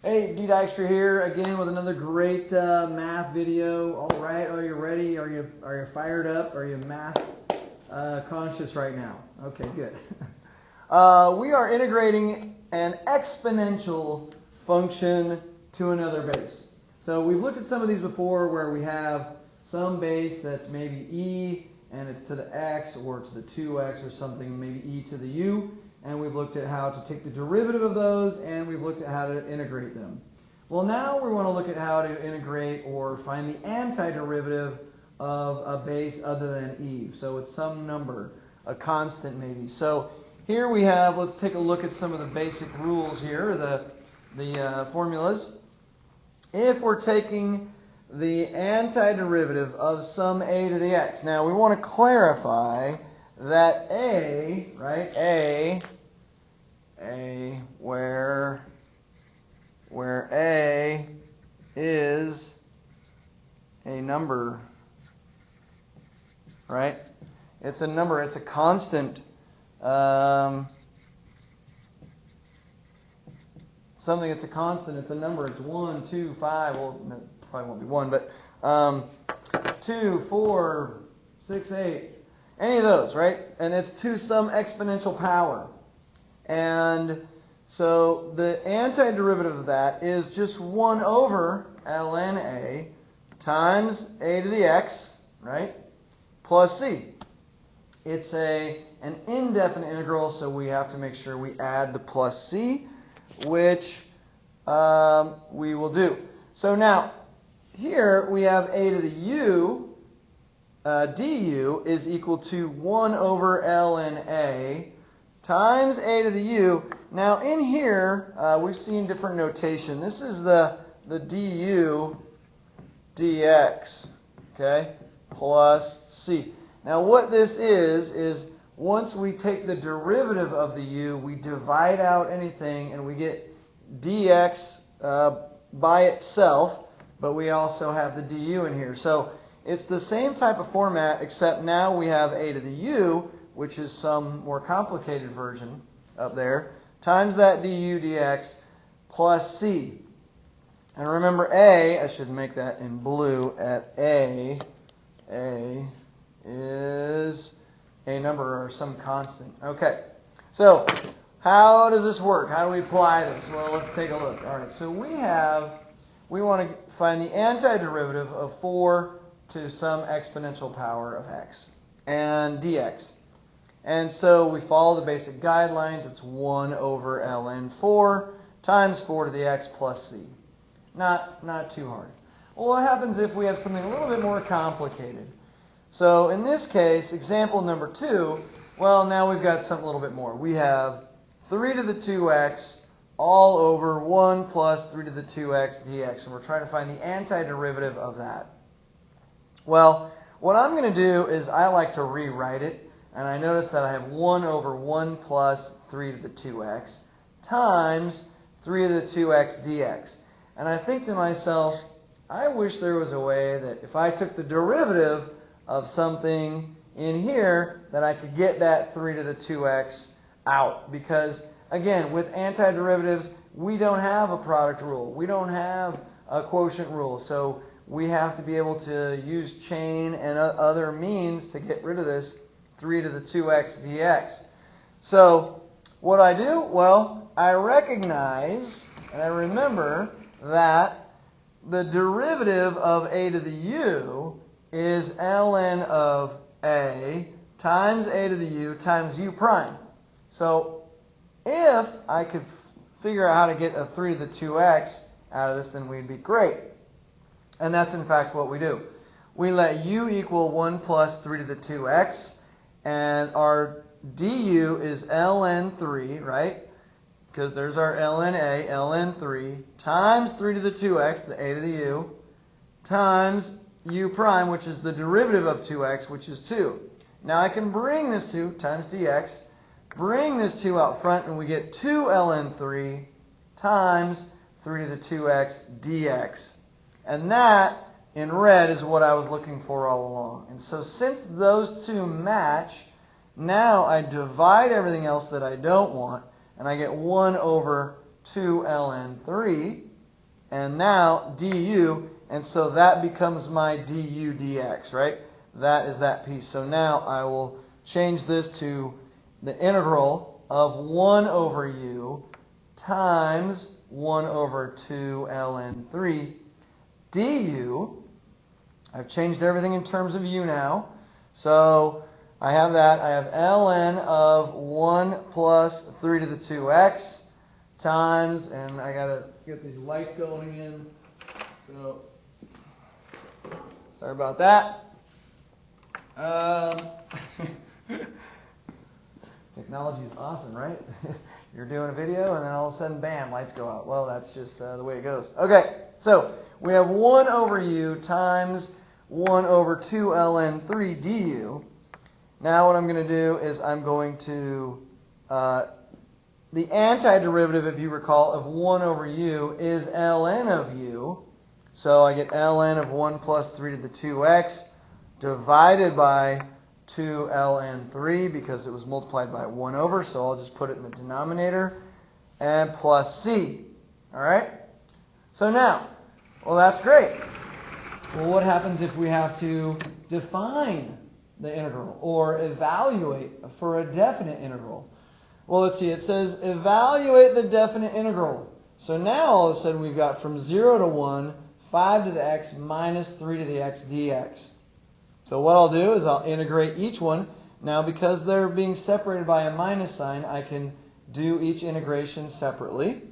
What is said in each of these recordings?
Hey, D. Dykstra here again with another great math video. All right, are you ready? Are you fired up? Are you math conscious right now? Okay, good. We are integrating an exponential function to another base. So we've looked at some of these before where we have some base that's maybe e and it's to the x or to the 2x or something, maybe e to the u. And we've looked at how to take the derivative of those, and we've looked at how to integrate them. Well, now we want to look at how to integrate or find the antiderivative of a base other than e. So it's some number, a constant maybe. So here we have, let's take a look at some of the basic rules here, the formulas. If we're taking the antiderivative of some a to the x. Now we want to clarify that a, right, a where a is a number, right? It's a number, it's a constant. Something it's a constant, it's a number, it's 1, 2, 5, well, no, probably won't be 1, but 2, 4, 6, 8, any of those, right? And it's to some exponential power. And so the antiderivative of that is just 1 over ln a times a to the x, right, plus c. It's an indefinite integral, so we have to make sure we add the plus c, which we will do. So now, here we have a to the u, du is equal to 1 over ln a times a to the u. Now in here, we've seen different notation. This is the du dx, okay, plus c. Now what this is once we take the derivative of the u, we divide out anything and we get dx by itself, but we also have the du in here. So it's the same type of format, except now we have a to the u, which is some more complicated version up there, times that du dx plus c. And remember a, I should make that in blue, at a is a number or some constant. Okay, so how does this work? How do we apply this? Well, let's take a look. All right, so we want to find the antiderivative of 4 to some exponential power of x and dx. And so we follow the basic guidelines. It's 1 over ln 4 times 4 to the x plus c. Not too hard. Well, what happens if we have something a little bit more complicated? So in this case, example number 2, well, now we've got something a little bit more. We have 3 to the 2x all over 1 plus 3 to the 2x dx. And we're trying to find the antiderivative of that. Well, what I'm going to do is I like to rewrite it. And I notice that I have 1 over 1 plus 3 to the 2x times 3 to the 2x dx. And I think to myself, I wish there was a way that if I took the derivative of something in here, that I could get that 3 to the 2x out. Because, again, with antiderivatives, we don't have a product rule. We don't have a quotient rule. So we have to be able to use chain and other means to get rid of this 3 to the 2x dx. So what I do? Well, I recognize and I remember that the derivative of a to the u is ln of a times a to the u times u prime. So if I could figure out how to get a 3 to the 2x out of this, then we'd be great. And that's in fact what we do. We let u equal 1 plus 3 to the 2x, and our du is ln 3, right? Because there's our ln a, ln 3, times 3 to the 2x, the a to the u, times u prime, which is the derivative of 2x, which is 2. Now I can bring this 2 times dx, bring this 2 out front, and we get 2 ln 3 times 3 to the 2x dx. And that, in red, is what I was looking for all along. And so since those two match, now I divide everything else that I don't want, and I get 1 over 2 ln 3 and now du, and so that becomes my du dx, right? That is that piece. So now I will change this to the integral of 1 over u times 1 over 2 ln 3 du. I've changed everything in terms of u now. So I have that. I have ln of 1 plus 3 to the 2x times, and I got to get these lights going in. So sorry about that. Technology is awesome, right? You're doing a video and then all of a sudden, bam, lights go out. Well, that's just the way it goes. Okay, so we have 1 over u times 1 over 2 ln 3 du. Now what I'm going to do is I'm going to, the antiderivative, if you recall, of 1 over u is ln of u. So I get ln of 1 plus 3 to the 2x divided by 2 ln 3 because it was multiplied by 1 over, so I'll just put it in the denominator, and plus c. All right? So now, well, that's great. Well, what happens if we have to define the integral or evaluate for a definite integral? Well, let's see. It says evaluate the definite integral. So now all of a sudden we've got from 0 to 1, 5 to the x minus 3 to the x dx. So what I'll do is I'll integrate each one. Now because they're being separated by a minus sign, I can do each integration separately.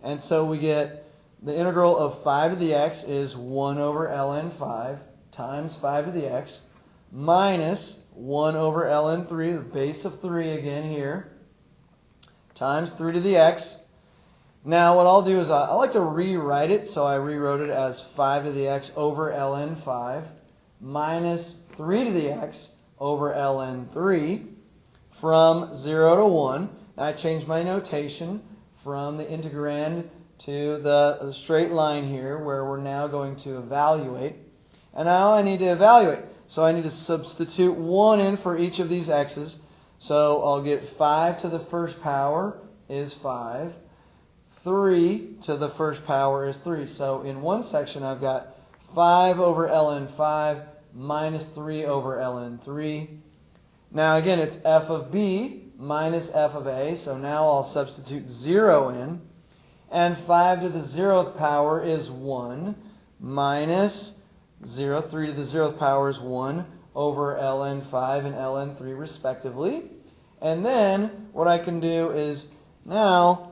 And so we get the integral of 5 to the x is 1 over ln 5 times 5 to the x minus 1 over ln 3, the base of 3 again here, times 3 to the x. Now what I'll do is I like to rewrite it, so I rewrote it as 5 to the x over ln 5 minus 3 to the x over ln 3 from 0 to 1. Now I changed my notation from the integrand to the straight line here where we're now going to evaluate. And now I need to evaluate. So I need to substitute 1 in for each of these x's. So I'll get 5 to the first power is 5. 3 to the first power is 3. So in one section I've got 5 over ln 5 minus 3 over ln 3. Now again it's f of b minus f of a. So now I'll substitute 0 in. And 5 to the 0th power is 1 minus 0. 3 to the 0th power is 1 over ln 5 and ln 3 respectively. And then what I can do is now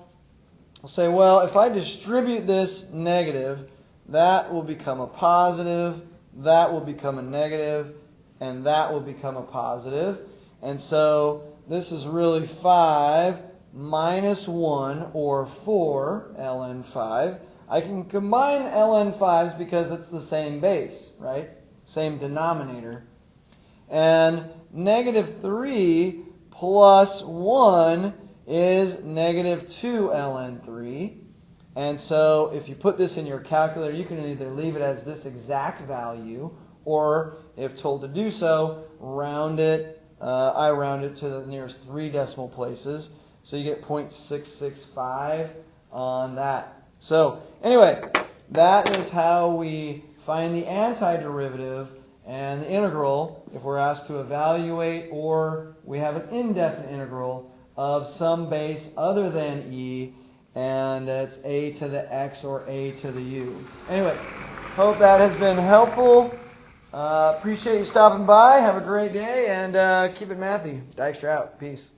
I'll say, well, if I distribute this negative, that will become a positive, that will become a negative, and that will become a positive. And so this is really 5 minus 1, or 4 ln 5. I can combine ln 5s because it's the same base, right? Same denominator. And negative 3 plus 1 is negative 2 ln 3. And so if you put this in your calculator, you can either leave it as this exact value, or if told to do so, round it. I round it to the nearest 3 decimal places. So you get 0.665 on that. So anyway, that is how we find the antiderivative and the integral if we're asked to evaluate or we have an indefinite integral of some base other than e, and it's a to the x or a to the u. Anyway, hope that has been helpful. Appreciate you stopping by. Have a great day, and keep it mathy. Dykstra out. Peace.